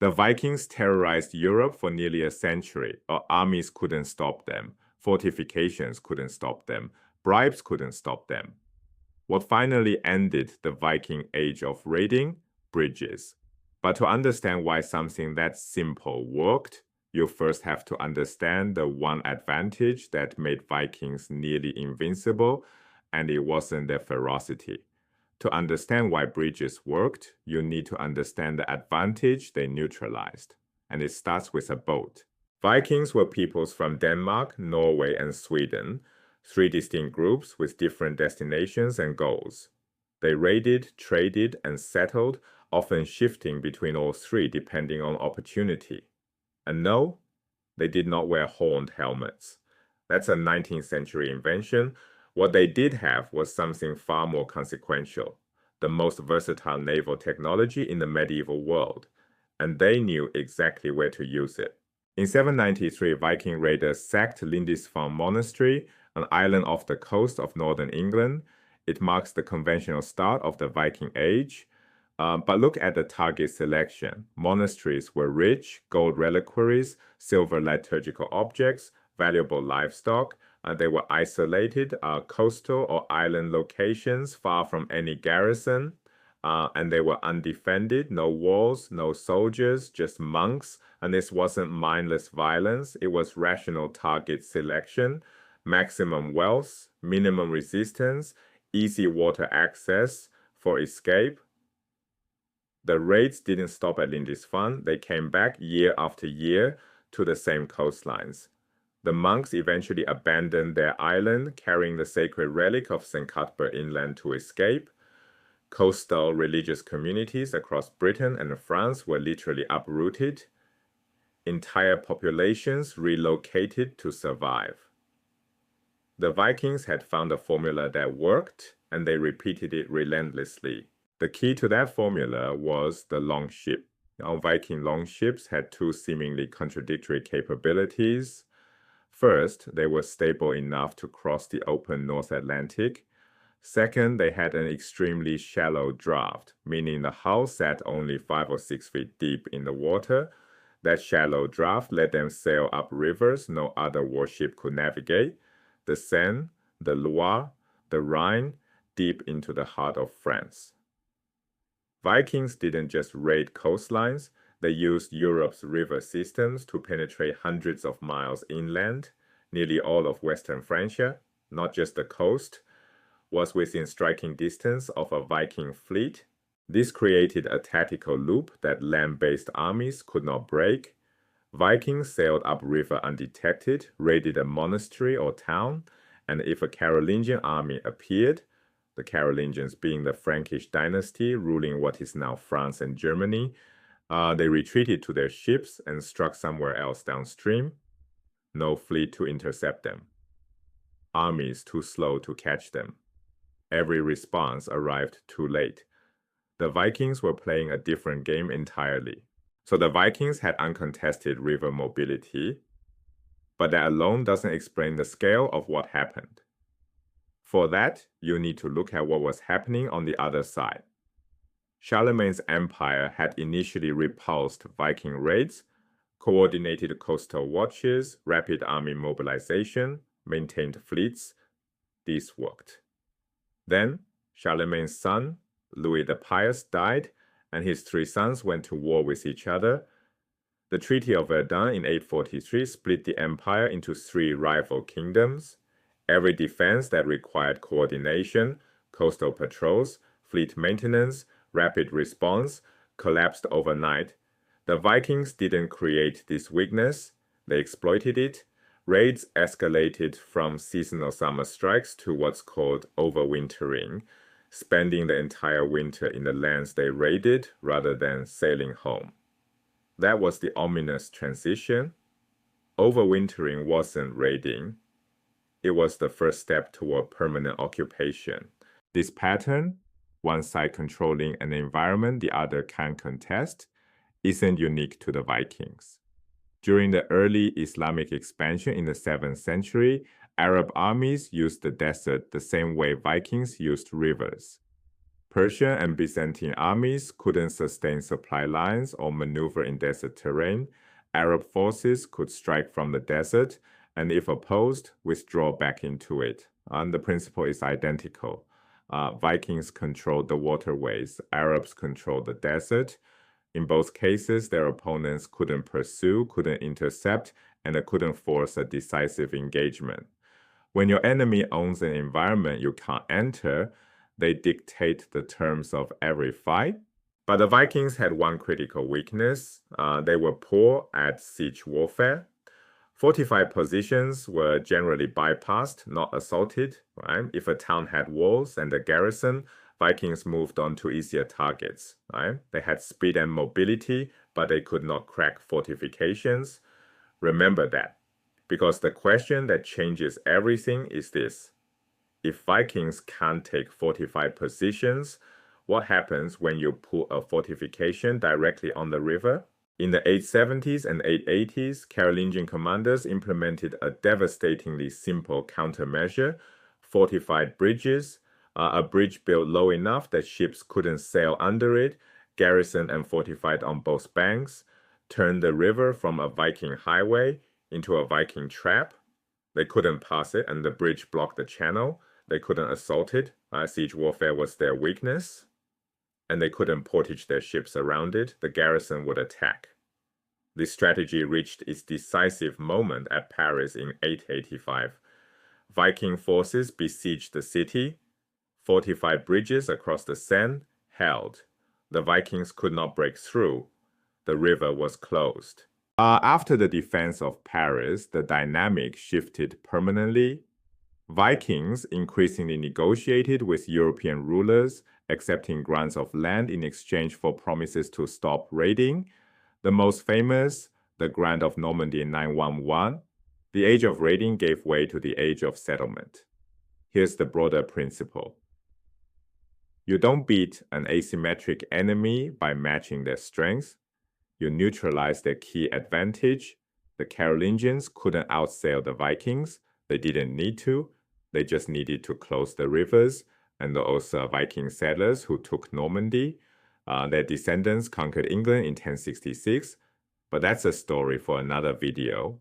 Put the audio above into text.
The Vikings terrorized Europe for nearly a century. Our armies couldn't stop them. Fortifications couldn't stop them. Bribes couldn't stop them. What finally ended the Viking age of raiding? Bridges. But to understand why something that simple worked, you first have to understand the one advantage that made Vikings nearly invincible, and it wasn't their ferocity. To understand why bridges worked, you need to understand the advantage they neutralized. And it starts with a boat. Vikings were peoples from Denmark, Norway, and Sweden, three distinct groups with different destinations and goals. They raided, traded, and settled, often shifting between all three depending on opportunity. And no, they did not wear horned helmets. That's a 19th century invention. What they did have was something far more consequential, the most versatile naval technology in the medieval world, and they knew exactly where to use it. In 793, Viking raiders sacked Lindisfarne Monastery, an island off the coast of northern England. It marks the conventional start of the Viking Age. But look at the target selection. Monasteries were rich, gold reliquaries, silver liturgical objects, valuable livestock. They were isolated, coastal or island locations far from any garrison. And they were undefended, no walls, no soldiers, just monks. And this wasn't mindless violence, it was rational target selection, maximum wealth, minimum resistance, easy water access for escape. The raids didn't stop at Lindisfarne, they came back year after year to the same coastlines. The monks eventually abandoned their island, carrying the sacred relic of St. Cuthbert inland to escape. Coastal religious communities across Britain and France were literally uprooted. Entire populations relocated to survive. The Vikings had found a formula that worked, and they repeated it relentlessly. The key to that formula was the longship. Our Viking longships had two seemingly contradictory capabilities. First, they were stable enough to cross the open North Atlantic. Second, they had an extremely shallow draft, meaning the hull sat only 5 or 6 feet deep in the water. That shallow draft let them sail up rivers no other warship could navigate, the Seine, the Loire, the Rhine, deep into the heart of France. Vikings didn't just raid coastlines, they used Europe's river systems to penetrate hundreds of miles inland. Nearly all of Western Francia, not just the coast, was within striking distance of a Viking fleet. This created a tactical loop that land-based armies could not break. Vikings sailed upriver undetected, raided a monastery or town, and if a Carolingian army appeared, the Carolingians being the Frankish dynasty ruling what is now France and Germany, they retreated to their ships and struck somewhere else downstream. No fleet to intercept them. Armies too slow to catch them. Every response arrived too late. The Vikings were playing a different game entirely. So the Vikings had uncontested river mobility, but that alone doesn't explain the scale of what happened. For that, you need to look at what was happening on the other side. Charlemagne's empire had initially repulsed Viking raids, coordinated coastal watches, rapid army mobilization, maintained fleets. These worked. Then, Charlemagne's son, Louis the Pious, died, and his three sons went to war with each other. The Treaty of Verdun in 843 split the empire into three rival kingdoms. Every defense that required coordination, coastal patrols, fleet maintenance, rapid response, collapsed overnight. The Vikings didn't create this weakness, they exploited it. Raids escalated from seasonal summer strikes to what's called overwintering, spending the entire winter in the lands they raided rather than sailing home. That was the ominous transition. Overwintering wasn't raiding. It was the first step toward permanent occupation. This pattern, one side controlling an environment the other can't contest, isn't unique to the Vikings. During the early Islamic expansion in the 7th century, Arab armies used the desert the same way Vikings used rivers. Persian and Byzantine armies couldn't sustain supply lines or maneuver in desert terrain. Arab forces could strike from the desert, and if opposed, withdraw back into it. And the principle is identical. Vikings controlled the waterways, Arabs controlled the desert. In both cases, their opponents couldn't pursue, couldn't intercept, and they couldn't force a decisive engagement. When your enemy owns an environment you can't enter, they dictate the terms of every fight. But the Vikings had one critical weakness. They were poor at siege warfare. Fortified positions were generally bypassed, not assaulted. Right? If a town had walls and a garrison, Vikings moved on to easier targets. Right? They had speed and mobility, but they could not crack fortifications. Remember that, because the question that changes everything is this. If Vikings can't take fortified positions, what happens when you put a fortification directly on the river? In the 870s and 880s, Carolingian commanders implemented a devastatingly simple countermeasure: fortified bridges, a bridge built low enough that ships couldn't sail under it, garrisoned and fortified on both banks, turned the river from a Viking highway into a Viking trap. They couldn't pass it, and the bridge blocked the channel. They couldn't assault it. Siege warfare was their weakness. And they couldn't portage their ships around it. The garrison would attack. This strategy reached its decisive moment at Paris in 885. Viking forces besieged the city. Fortified bridges across the Seine held. The Vikings could not break through. The river was closed. After the defense of Paris, the dynamic shifted permanently. Vikings increasingly negotiated with European rulers, accepting grants of land in exchange for promises to stop raiding. The most famous, the Grant of Normandy in 911. The age of raiding gave way to the age of settlement. Here's the broader principle. You don't beat an asymmetric enemy by matching their strengths. You neutralize their key advantage. The Carolingians couldn't outsail the Vikings. They didn't need to. They just needed to close the rivers. And those Viking settlers who took Normandy, their descendants conquered England in 1066. But that's a story for another video.